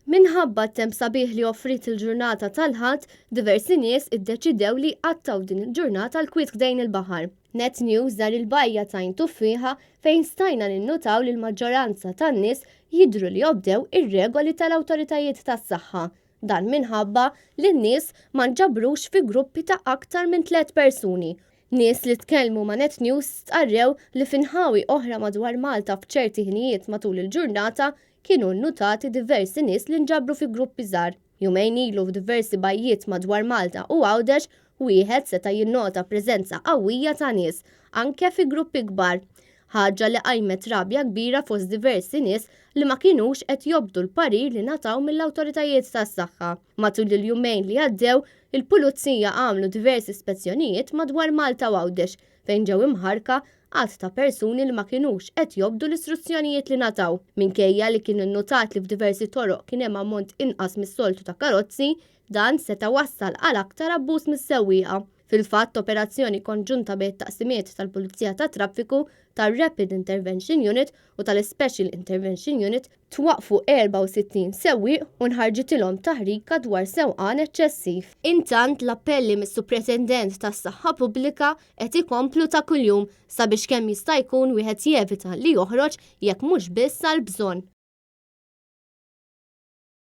Minħabba t-temp sabiħ li offrit il-ġurnata tal-ħadd, diversi nies iddeċidew li jqattaw din il-ġurnata l-kwiet ħdejn il-baħar. Net News dar il-bajja tajn tuffieħa fejn stajna ninnutaw li l-maġġoranza tan-nies jidhru li jobdew ir-regoli tal-awtoritajiet tas-saħħa. Dan minħabba li n-nies ma nġabrux fi gruppi ta' aktar minn 3 persuni. Nies li tkellmu ma' Net News stqarrew li finħawi oħra madwar Malta f'ċerti ħinijiet matul il-ġurnata kienu nnutati diversi nies li nġabru fi gruppi żgħar. Jumejn ilu f'diversi bajjiet madwar Malta u Għawdex wieħed seta' jinnota preżenza qawwija ta' nies anke fi gruppi kbar. Ħaġa li qajmet rabja kbira fost diversi nies li ma kinux qed jobdu l-parir li nataw mill-awtoritajiet tas-saħħa. Matul il-jumejn li għaddew, il-Pulizija għamlu diversi ispezzjonijiet madwar Malta u Għawdex fejn ġew imħarka għadd ta' persuni li ma kinux qed jobdu l-istruzzjonijiet li nataw. Minkejja li kien innotat li f'diversi toroq kien hemm ammont inqas mis-soltu ta' karozzi, dan seta' wassal għal aktar abbuż mis-sewwieqa. Fil-fatt, operazzjoni konġunta bejn taqsimiet tal-Pulizija tat-Traffiku, tar-Rapid Intervention Unit u tal-Special Intervention Unit twaqfu 64 sewwieq u nħarġitilhom taħrika dwar sewqan eċċessiv. Intant l-appelli mis-Supretendent tas-Saħħa Pubblika qed ikomplu ta' kuljum sabiex kemm jista' jkun wieħed jevita li joħroġ jekk mhux biss għall-bżonn.